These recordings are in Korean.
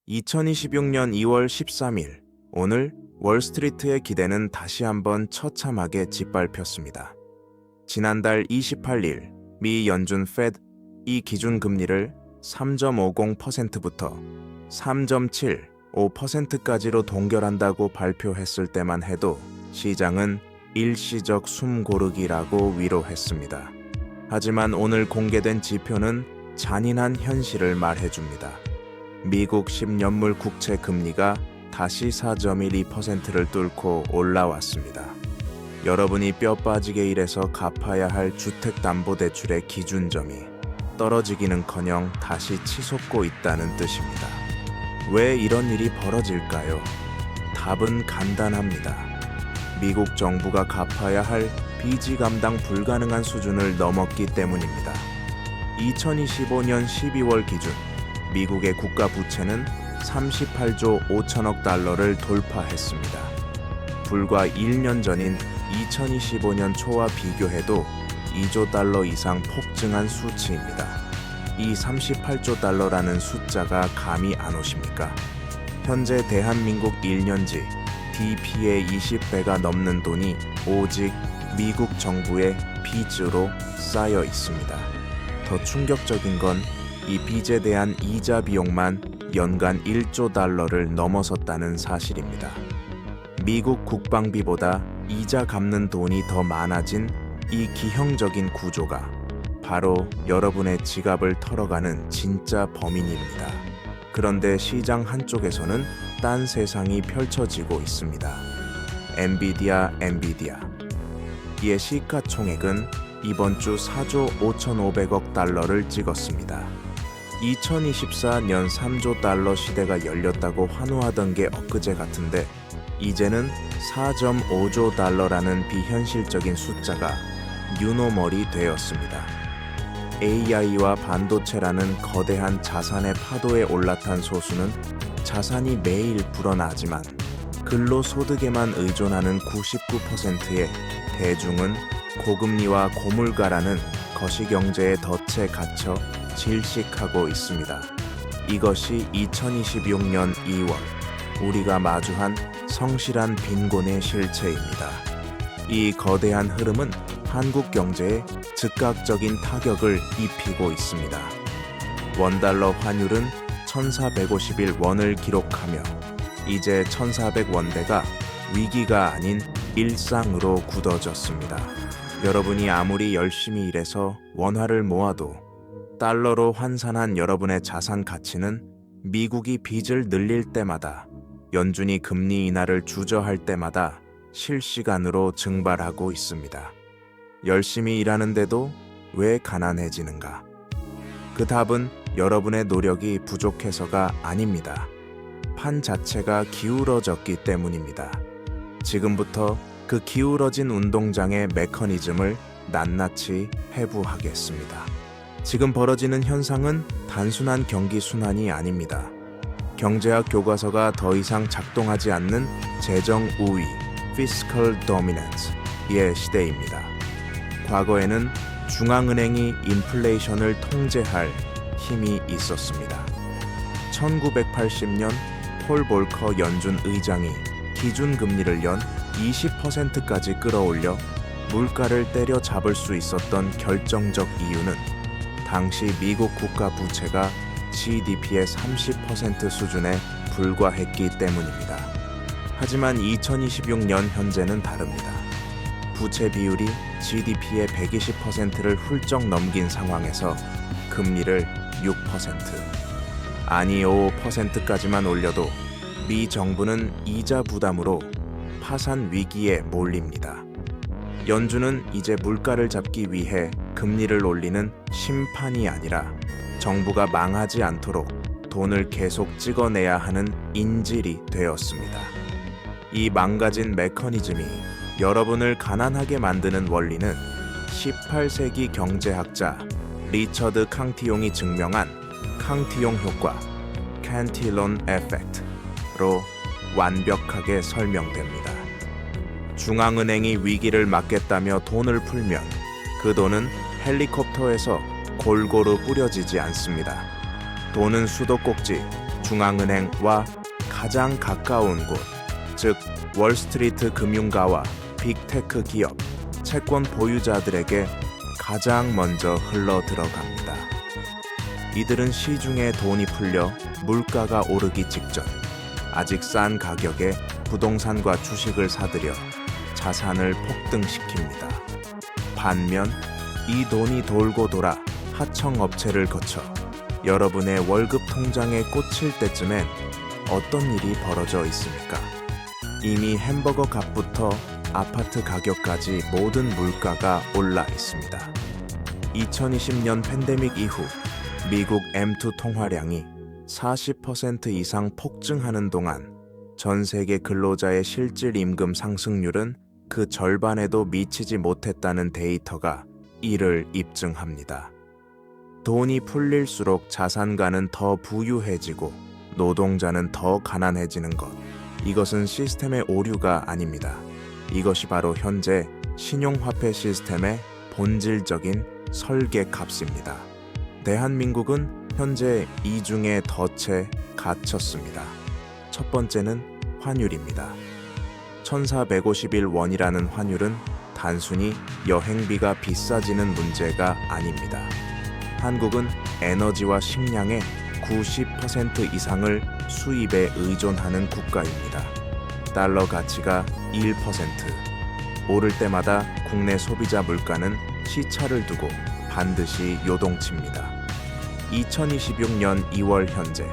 2026년 2월 13일, 오늘 월스트리트의 기대는 다시 한번 처참하게 짓밟혔습니다. 지난달 28일, 미 연준 Fed 이 기준금리를 3.50%부터 3.75%까지로 동결한다고 발표했을 때만 해도 시장은 일시적 숨고르기라고 위로했습니다. 하지만 오늘 공개된 지표는 잔인한 현실을 말해줍니다. 미국 10년물 국채 금리가 다시 4.12%를 뚫고 올라왔습니다. 여러분이 뼈 빠지게 일해서 갚아야 할 주택담보대출의 기준점이 떨어지기는커녕 다시 치솟고 있다는 뜻입니다. 왜 이런 일이 벌어질까요? 답은 간단합니다. 미국 정부가 갚아야 할 빚이 감당 불가능한 수준을 넘었기 때문입니다. 2025년 12월 기준 미국의 국가 부채는 38조 5천억 달러를 돌파했습니다. 불과 1년 전인 2025년 초와 비교해도 2조 달러 이상 폭증한 수치입니다. 이 38조 달러라는 숫자가 감이 안 오십니까? 현재 대한민국 1년지 DP의 20배가 넘는 돈이 오직 미국 정부의 빚으로 쌓여 있습니다. 더 충격적인 건 이 빚에 대한 이자 비용만 연간 1조 달러를 넘어섰다는 사실입니다. 미국 국방비보다 이자 갚는 돈이 더 많아진 이 기형적인 구조가 바로 여러분의 지갑을 털어가는 진짜 범인입니다. 그런데 시장 한쪽에서는 딴 세상이 펼쳐지고 있습니다. 엔비디아. 이의 시가총액은 이번 주 4조 5,500억 달러를 찍었습니다. 2024년 3조 달러 시대가 열렸다고 환호하던 게 엊그제 같은데 이제는 4.5조 달러라는 비현실적인 숫자가 뉴노멀이 되었습니다. AI와 반도체라는 거대한 자산의 파도에 올라탄 소수는 자산이 매일 불어나지만 근로소득에만 의존하는 99%의 대중은 고금리와 고물가라는 거시경제의 덫에 갇혀 질식하고 있습니다. 이것이 2026년 2월 우리가 마주한 성실한 빈곤의 실체입니다. 이 거대한 흐름은 한국 경제에 즉각적인 타격을 입히고 있습니다. 원달러 환율은 1,451원을 기록하며 이제 1,400원대가 위기가 아닌 일상으로 굳어졌습니다. 여러분이 아무리 열심히 일해서 원화를 모아도 달러로 환산한 여러분의 자산 가치는 미국이 빚을 늘릴 때마다 연준이 금리 인하를 주저할 때마다 실시간으로 증발하고 있습니다. 열심히 일하는데도 왜 가난해지는가? 그 답은 여러분의 노력이 부족해서가 아닙니다. 판 자체가 기울어졌기 때문입니다. 지금부터 그 기울어진 운동장의 메커니즘을 낱낱이 해부하겠습니다. 지금 벌어지는 현상은 단순한 경기 순환이 아닙니다. 경제학 교과서가 더 이상 작동하지 않는 재정 우위, fiscal dominance의 시대입니다. 과거에는 중앙은행이 인플레이션을 통제할 힘이 있었습니다. 1980년 폴 볼커 연준 의장이 기준금리를 연 20%까지 끌어올려 물가를 때려잡을 수 있었던 결정적 이유는 당시 미국 국가 부채가 GDP의 30% 수준에 불과했기 때문입니다. 하지만 2026년 현재는 다릅니다. 부채 비율이 GDP의 120%를 훌쩍 넘긴 상황에서 금리를 6%, 아니 5%까지만 올려도 미 정부는 이자 부담으로 파산 위기에 몰립니다. 연준은 이제 물가를 잡기 위해 금리를 올리는 심판이 아니라 정부가 망하지 않도록 돈을 계속 찍어내야 하는 인질이 되었습니다. 이 망가진 메커니즘이 여러분을 가난하게 만드는 원리는 18세기 경제학자 리처드 캉티용이 증명한 캉티용 효과 칸틸론 에펙트로 완벽하게 설명됩니다. 중앙은행이 위기를 막겠다며 돈을 풀면 그 돈은 헬리콥터에서 골고루 뿌려지지 않습니다. 돈은 수도꼭지, 중앙은행과 가장 가까운 곳, 즉 월스트리트 금융가와 빅테크 기업, 채권 보유자들에게 가장 먼저 흘러 들어갑니다. 이들은 시중에 돈이 풀려 물가가 오르기 직전 아직 싼 가격에 부동산과 주식을 사들여 자산을 폭등시킵니다. 반면 이 돈이 돌고 돌아 하청업체를 거쳐 여러분의 월급 통장에 꽂힐 때쯤엔 어떤 일이 벌어져 있습니까? 이미 햄버거 값부터 아파트 가격까지 모든 물가가 올라 있습니다. 2020년 팬데믹 이후 미국 M2 통화량이 40% 이상 폭증하는 동안 전 세계 근로자의 실질 임금 상승률은 그 절반에도 미치지 못했다는 데이터가 이를 입증합니다. 돈이 풀릴수록 자산가는 더 부유해지고 노동자는 더 가난해지는 것. 이것은 시스템의 오류가 아닙니다. 이것이 바로 현재 신용화폐 시스템의 본질적인 설계값입니다. 대한민국은 현재 이 중에 덫에 갇혔습니다. 첫 번째는 환율입니다. 1451원이라는 환율은 단순히 여행비가 비싸지는 문제가 아닙니다. 한국은 에너지와 식량의 90% 이상을 수입에 의존하는 국가입니다. 달러 가치가 1% 오를 때마다 국내 소비자 물가는 시차를 두고 반드시 요동칩니다. 2026년 2월 현재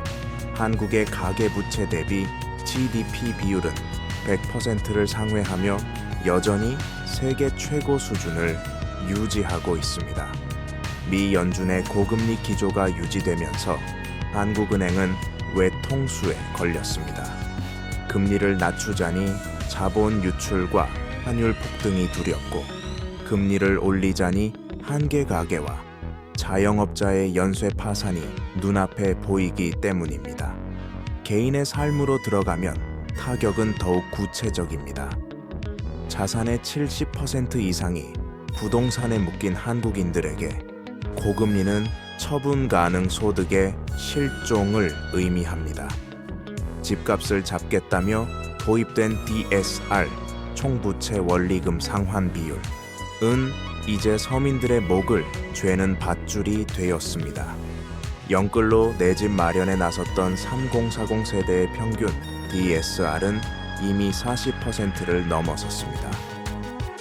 한국의 가계부채 대비 GDP 비율은 100%를 상회하며 여전히 세계 최고 수준을 유지하고 있습니다. 미 연준의 고금리 기조가 유지되면서 한국은행은 외통수에 걸렸습니다. 금리를 낮추자니 자본 유출과 환율 폭등이 두렵고 금리를 올리자니 한계 가계와 자영업자의 연쇄 파산이 눈앞에 보이기 때문입니다. 개인의 삶으로 들어가면 타격은 더욱 구체적입니다. 자산의 70% 이상이 부동산에 묶인 한국인들에게 고금리는 처분 가능 소득의 실종을 의미합니다. 집값을 잡겠다며 도입된 DSR 총부채 원리금 상환 비율은 이제 서민들의 목을 죄는 밧줄이 되었습니다. 영끌로 내 집 마련에 나섰던 3040 세대의 평균 DSR은 이미 40%를 넘어섰습니다.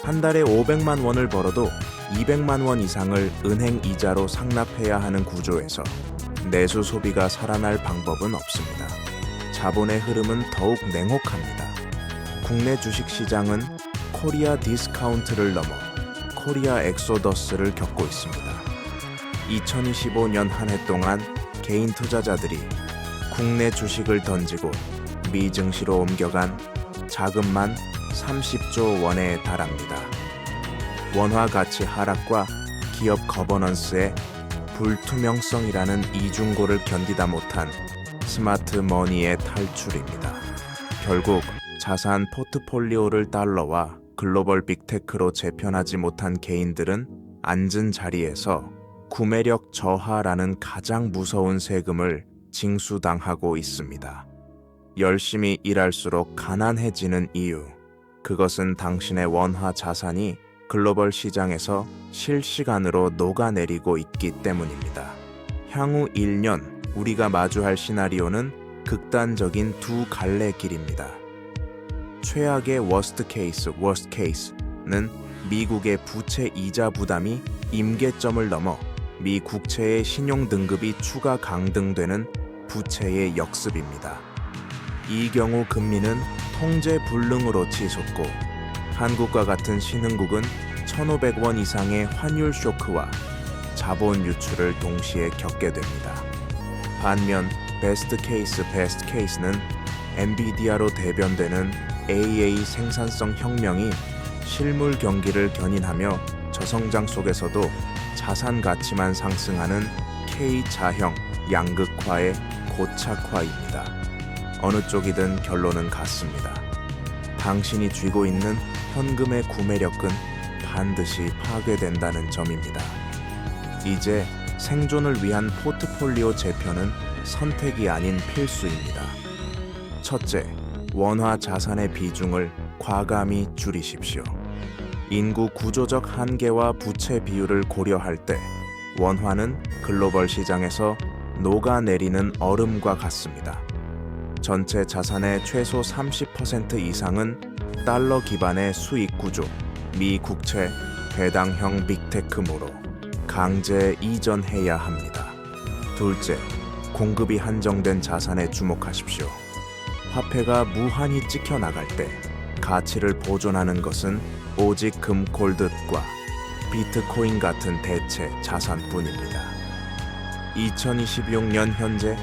한 달에 500만 원을 벌어도 200만 원 이상을 은행 이자로 상납해야 하는 구조에서 내수 소비가 살아날 방법은 없습니다. 자본의 흐름은 더욱 냉혹합니다. 국내 주식시장은 코리아 디스카운트를 넘어 코리아 엑소더스를 겪고 있습니다. 2025년 한 해 동안 개인 투자자들이 국내 주식을 던지고 미증시로 옮겨간 자금만 30조 원에 달합니다. 원화 가치 하락과 기업 거버넌스의 불투명성이라는 이중고를 견디다 못한 스마트 머니의 탈출입니다. 결국 자산 포트폴리오를 달러와 글로벌 빅테크로 재편하지 못한 개인들은 앉은 자리에서 구매력 저하라는 가장 무서운 세금을 징수당하고 있습니다. 열심히 일할수록 가난해지는 이유, 그것은 당신의 원화 자산이 글로벌 시장에서 실시간으로 녹아내리고 있기 때문입니다. 향후 1년 우리가 마주할 시나리오는 극단적인 두 갈래 길입니다. 최악의 worst case는 미국의 부채 이자 부담이 임계점을 넘어 미 국채의 신용 등급이 추가 강등되는 부채의 역습입니다. 이 경우 금리는 통제 불능으로 치솟고 한국과 같은 신흥국은 1,500원 이상의 환율 쇼크와 자본 유출을 동시에 겪게 됩니다. 반면 베스트 케이스는 엔비디아로 대변되는 AI 생산성 혁명이 실물 경기를 견인하며 저성장 속에서도 자산 가치만 상승하는 K자형 양극화의 고착화입니다. 어느 쪽이든 결론은 같습니다. 당신이 쥐고 있는 현금의 구매력은 반드시 파괴된다는 점입니다. 이제 생존을 위한 포트폴리오 재편은 선택이 아닌 필수입니다. 첫째, 원화 자산의 비중을 과감히 줄이십시오. 인구 구조적 한계와 부채 비율을 고려할 때 원화는 글로벌 시장에서 녹아내리는 얼음과 같습니다. 전체 자산의 최소 30% 이상은 달러 기반의 수익 구조, 미 국채, 배당형 빅테크모로 강제 이전해야 합니다. 둘째, 공급이 한정된 자산에 주목하십시오. 화폐가 무한히 찍혀 나갈 때 가치를 보존하는 것은 오직 금, 골드과 비트코인 같은 대체 자산뿐입니다. 2026년 현재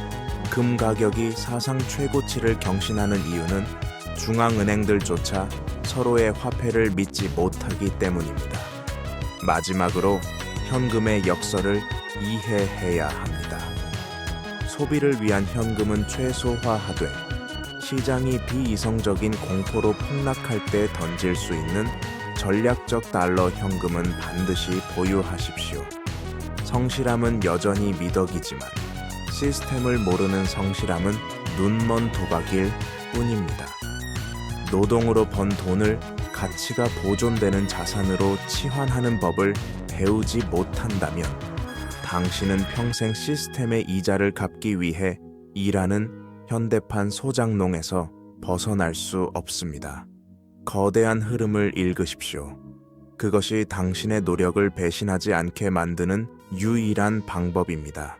금 가격이 사상 최고치를 경신하는 이유는 중앙은행들조차 서로의 화폐를 믿지 못하기 때문입니다. 마지막으로 현금의 역설을 이해해야 합니다. 소비를 위한 현금은 최소화하되 시장이 비이성적인 공포로 폭락할 때 던질 수 있는 전략적 달러 현금은 반드시 보유하십시오. 성실함은 여전히 미덕이지만 시스템을 모르는 성실함은 눈먼 도박일 뿐입니다. 노동으로 번 돈을 가치가 보존되는 자산으로 치환하는 법을 배우지 못한다면 당신은 평생 시스템의 이자를 갚기 위해 일하는 현대판 소장농에서 벗어날 수 없습니다. 거대한 흐름을 읽으십시오. 그것이 당신의 노력을 배신하지 않게 만드는 유일한 방법입니다.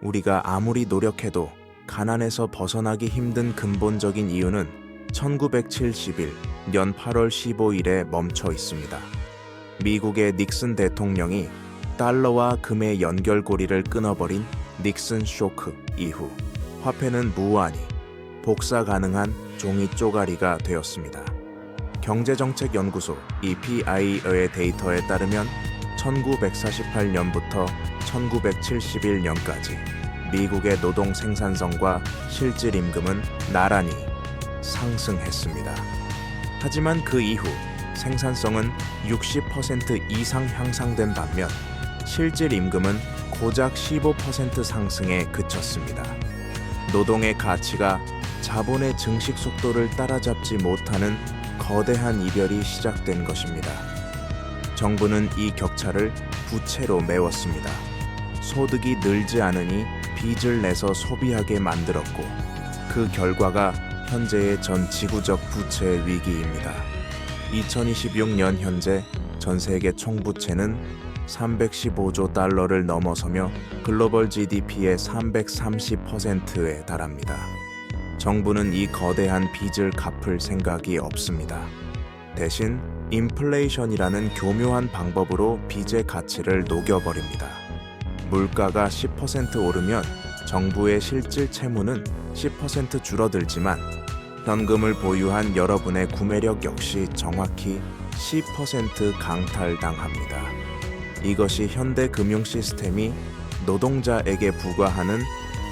우리가 아무리 노력해도 가난에서 벗어나기 힘든 근본적인 이유는 1971년 8월 15일에 멈춰 있습니다. 미국의 닉슨 대통령이 달러와 금의 연결고리를 끊어버린 닉슨 쇼크 이후 화폐는 무한히 복사 가능한 종이 쪼가리가 되었습니다. 경제정책연구소 EPI의 데이터에 따르면 1948년부터 1971년까지 미국의 노동 생산성과 실질 임금은 나란히 상승했습니다. 하지만 그 이후 생산성은 60% 이상 향상된 반면 실질 임금은 고작 15% 상승에 그쳤습니다. 노동의 가치가 자본의 증식 속도를 따라잡지 못하는 거대한 이별이 시작된 것입니다. 정부는 이 격차를 부채로 메웠습니다. 소득이 늘지 않으니 빚을 내서 소비하게 만들었고 그 결과가 현재의 전 지구적 부채 위기입니다. 2026년 현재 전 세계 총부채는 315조 달러를 넘어서며 글로벌 GDP의 330%에 달합니다. 정부는 이 거대한 빚을 갚을 생각이 없습니다. 대신 인플레이션이라는 교묘한 방법으로 빚의 가치를 녹여버립니다. 물가가 10% 오르면 정부의 실질 채무는 10% 줄어들지만 현금을 보유한 여러분의 구매력 역시 정확히 10% 강탈당합니다. 이것이 현대 금융 시스템이 노동자에게 부과하는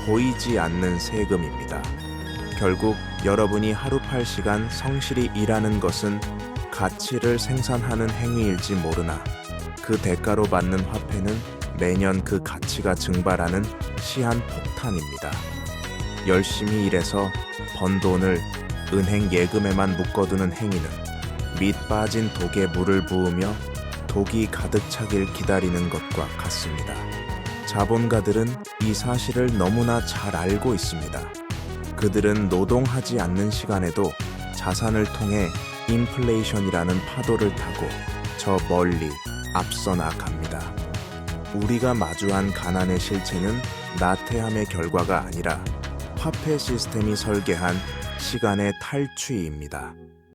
보이지 않는 세금입니다. 결국 여러분이 하루 8시간 성실히 일하는 것은 가치를 생산하는 행위일지 모르나 그 대가로 받는 화폐는 매년 그 가치가 증발하는 시한폭탄입니다. 열심히 일해서 번 돈을 은행 예금에만 묶어두는 행위는 밑 빠진 독에 물을 부으며 독이 가득 차길 기다리는 것과 같습니다. 자본가들은 이 사실을 너무나 잘 알고 있습니다. 그들은 노동하지 않는 시간에도 자산을 통해 인플레이션이라는 파도를 타고 저 멀리 앞서 나갑니다. 우리가 마주한 가난의 실체는 나태함의 결과가 아니라 화폐 시스템이 설계한 시간의 탈취입니다.